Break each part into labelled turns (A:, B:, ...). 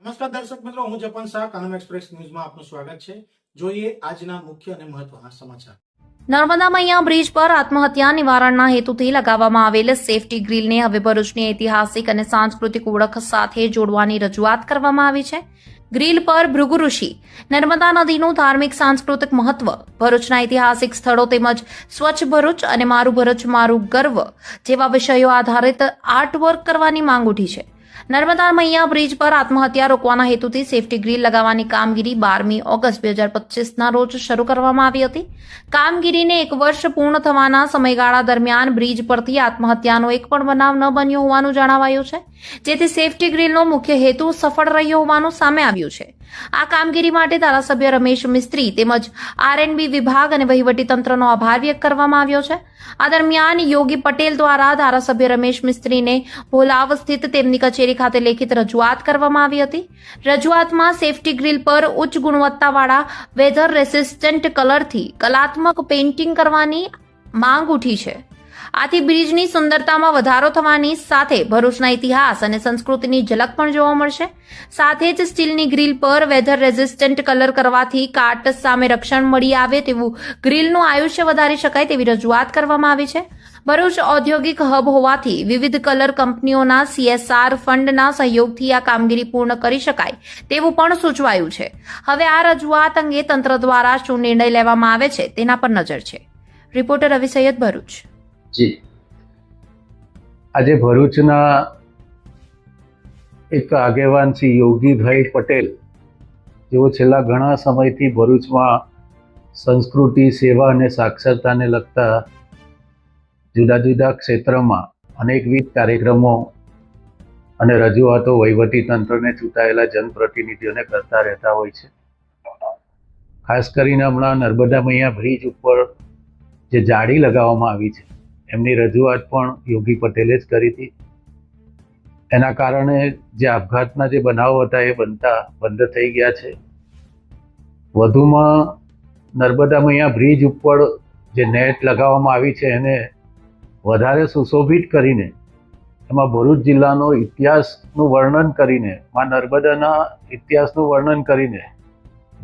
A: નમસ્કાર દર્શક મિત્રો, હું જપન શાહ, કાનમ એક્સપ્રેસ ન્યૂઝમાં આપનું સ્વાગત છે। જોઈએ આજના મુખ્ય અને મહત્વના સમાચાર।
B: નર્મદા મૈયા બ્રિજ પર આત્મહત્યા નિવારણના હેતુથી લગાવવામાં આવેલ સેફટી ગ્રીલને હવે ભરૂચની ઐતિહાસિક અને સાંસ્કૃતિક ઓળખ સાથે જોડવાની રજૂઆત કરવામાં આવી છે। ગ્રીલ પર ભૃગુ ઋષિ, નર્મદા નદીનું ધાર્મિક સાંસ્કૃતિક મહત્વ, ભરૂચના ઐતિહાસિક સ્થળો તેમજ સ્વચ્છ ભરૂચ અને મારું ભરૂચ મારું ગર્વ જેવા વિષયો આધારિત આર્ટવર્ક કરવાની માંગ ઉઠી છે। નર્મદા મૈયા બ્રિજ પર આત્મહત્યા રોકવાના હેતુથી સેફટી ગ્રીલ લગાવવાની કામગીરી 12મી ઓગસ્ટ 2025ના રોજ શરૂ કરવામાં આવી હતી। કામગીરીને 1 વર્ષ પૂર્ણ થવાના સમયગાળા દરમિયાન બ્રિજ પરથી આત્મહત્યાનો એક પણ બનાવ ન બન્યો હોવાનું જણાવાયું છે, જેથી સેફટી ગ્રીલનો મુખ્ય હેતુ સફળ રહ્યો હોવાનું સામે આવ્યું છે। આ કામગીરી માટે ધારાસભ્ય રમેશ મિસ્ત્રી તેમજ આરએનબી વિભાગ અને વહીવટીતંત્રનો આભાર વ્યક્ત કરવામાં આવ્યો છે। આ દરમિયાન યોગી પટેલ દ્વારા ધારાસભ્ય રમેશ મિસ્ત્રીને ભોલાવ સ્થિત તેમની કચેરી ખાતે લેખિત રજૂઆત કરવામાં આવી હતી। રજૂઆતમાં સેફટી ગ્રીલ પર ઉચ્ચ ગુણવત્તાવાળા વેધર રેસિસ્ટન્ટ કલરથી કલાત્મક પેઇન્ટિંગ કરવાની માંગ ઉઠી છે। આથી બ્રિજની સુંદરતામાં વધારો થવાની સાથે ભરૂચના ઇતિહાસ અને સંસ્કૃતિની ઝલક પણ જોવા મળશે। સાથે જ સ્ટીલની ગ્રીલ પર વેધર રેઝિસ્ટન્ટ કલર કરવાથી કાટ સામે રક્ષણ મળી આવે તેવું ગ્રીલનું આયુષ્ય વધારી શકાય તેવી રજૂઆત કરવામાં આવી છે। ભરૂચ ઔદ્યોગિક હબ હોવાથી વિવિધ કલર કંપનીઓના CSR ફંડના સહયોગથી આ કામગીરી પૂર્ણ કરી શકાય તેવું પણ સૂચવાયું છે। હવે આ રજૂઆત અંગે તંત્ર દ્વારા શું નિર્ણય લેવામાં આવે છે તેના પર નજર છે। રિપોર્ટર રવિ સૈયદ, ભરૂચ।
C: જી, આજે ભરૂચના એક આગેવાન શ્રી યોગીભાઈ પટેલ, જેઓ છેલ્લા ઘણા સમયથી ભરૂચમાં સંસ્કૃતિ, સેવા અને સાક્ષરતાને લગતા જુદા જુદા ક્ષેત્રમાં અનેકવિધ કાર્યક્રમો અને રજૂઆતો વહીવટીતંત્રને ચૂંટાયેલા જનપ્રતિનિધિઓને કરતા રહેતા હોય છે। ખાસ કરીને હમણાં નર્મદા મૈયા બ્રિજ ઉપર જે જાળી લગાવવામાં આવી છે એમની રજૂઆત પણ યોગી પટેલે જ કરી હતી। એના કારણે જે આપઘાતના જે બનાવો હતા એ બનતા બંધ થઈ ગયા છે। વધુમાં નર્મદા મૈયા બ્રિજ ઉપર જે નેટ લગાવવામાં આવી છે એને વધારે સુશોભિત કરીને એમાં ભરૂચ જિલ્લાનો ઇતિહાસનું વર્ણન કરીને, માં નર્મદાના ઇતિહાસનું વર્ણન કરીને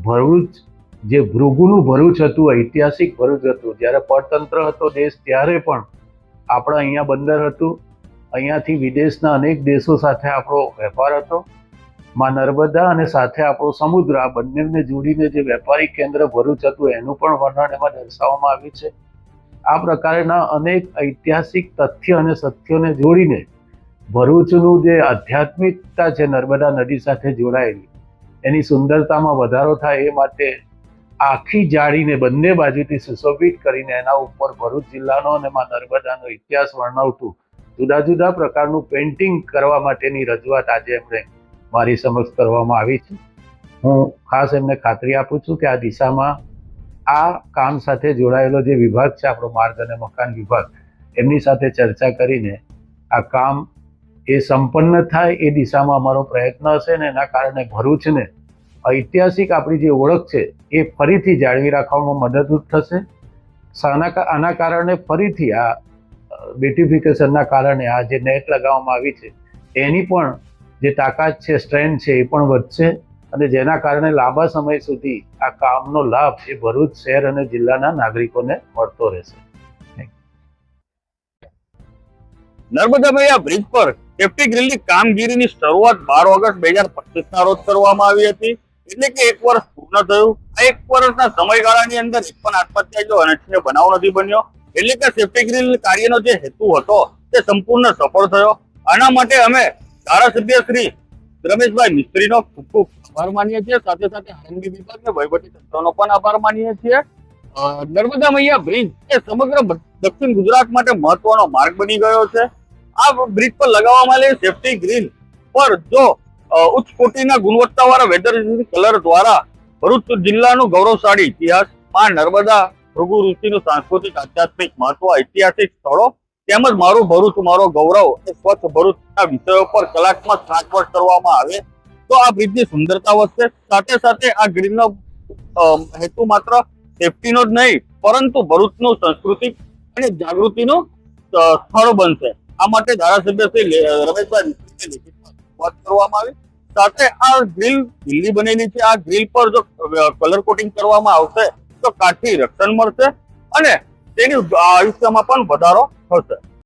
C: ભરૂચ જે ભૃગુનું ભરૂચ હતું, ઐતિહાસિક ભરૂચ હતું, જ્યારે પરતંત્ર હતો દેશ ત્યારે પણ આપણા અહીંયા બંદર હતું, અહીંયાથી વિદેશના અનેક દેશો સાથે આપણો વેપાર હતો। માં નર્મદા અને સાથે આપણો સમુદ્ર, આ બંનેને જોડીને જે વેપારી કેન્દ્ર ભરૂચ હતું એનું પણ વર્ણન એમાં દર્શાવવામાં આવ્યું છે। આ પ્રકારના અનેક ઐતિહાસિક તથ્ય અને સત્યોને જોડીને ભરૂચનું જે આધ્યાત્મિકતા છે નર્મદા નદી સાથે જોડાયેલી, એની સુંદરતામાં વધારો થાય એ માટે આખી જાળીને બંને બાજુથી સુશોભિત કરીને એના ઉપર ભરૂચ જિલ્લાનો અને માં નર્મદાનો ઇતિહાસ વર્ણવતું જુદા જુદા પ્રકારનું પેઇન્ટિંગ કરવા માટેની રજૂઆત આજે એમણે મારી સમક્ષ કરવામાં આવી છે। હું ખાસ એમને ખાતરી આપું છું કે આ દિશામાં આ કામ સાથે જોડાયેલો જે વિભાગ છે આપણો માર્ગ અને મકાન વિભાગ, એમની સાથે ચર્ચા કરીને આ કામ એ સંપન્ન થાય એ દિશામાં અમારો પ્રયત્ન હશે ને એના કારણે ભરૂચને ઐતિહાસિક આપણી જે ઓળખ છે એ ફરીથી જાળવી રાખવામાં મદદરૂપ થશે। આના કારણે ફરીથી આ બ્યુટિફિકેશનના કારણે આ જે નેટ લગાવવામાં આવી છે એની પણ જે તાકાત છે, સ્ટ્રેન્થ છે એ પણ વધશે અને જેના કારણે લાંબા સમય સુધી આ કામનો લાભ એ ભરૂચ શહેર અને જિલ્લાના નાગરિકોને મળતો રહેશે।
D: નર્મદા મૈયા બ્રિજ પર સેફટી ગ્રીલની કામગીરીની શરૂઆત 12 ઓગસ્ટ 2025ના રોજ કરવામાં આવી હતી, એટલે કે 1 વર્ષ પૂર્ણ થયું। આ 1 વર્ષના સમયગાળાની અંદર એક પણ આત્મહત્યા જો અનિચ્છનીય બનાવ નથી બન્યો, એટલે કે સેફટી ગ્રીલ કાર્યનો જે હેતુ હતો તે સંપૂર્ણ સફળ થયો। આના માટે અમે ધારાસભ્ય શ્રી રમેશભાઈ મિસ્ત્રીનો ખૂબ ખૂબ આભાર માનીએ છીએ, સાથે સાથે આરએનબી વિભાગ અને વહીવટીતંત્રનો પણ આભાર માનીએ છીએ। નર્મદા મૈયા બ્રિજ એ સમગ્ર દક્ષિણ ગુજરાત માટે મહત્વનો માર્ગ બની ગયો છે। આ બ્રિજ પર લગાવવામાં આવેલી સેફટી ગ્રીલ પર જો ઉચ્ચ કોટીના ગુણવત્તાવાળા વેધર કલર દ્વારા ભરૂચ જિલ્લાનું ગૌરવશાળી ઇતિહાસ, માં નર્મદા, ભૃગુ ઋષિનું સાંસ્કૃતિક આધ્યાત્મિક મહત્વ, ઐતિહાસિક સ્થળો તેમજ મારું ભરૂચ મારો ગૌરવ એ સ્વચ્છ ભરૂચના વિષયો પર કલાત્મક આર્ટવર્ક કરવામાં આવે તો આ બ્રિજની સુંદરતા વધશે। સાથે સાથે આ ગ્રીલનો હેતુ માત્ર સેફટીનો જ નહીં પરંતુ ભરૂચનું સાંસ્કૃતિક અને જાગૃતિનું સ્થળ બનશે। આ માટે ધારાસભ્ય શ્રી રમેશભાઈ મિસ્ત્રીને લેખિતમાં રજૂઆત કરવામાં આવી। સાથે આ ગ્રીલ ઢીલી બનેલી છે, આ ગ્રીલ પર જો કલર કોટિંગ કરવામાં આવશે તો કાચથી રક્ષણ મળશે અને તેની આયુષ્યમાં પણ વધારો થશે.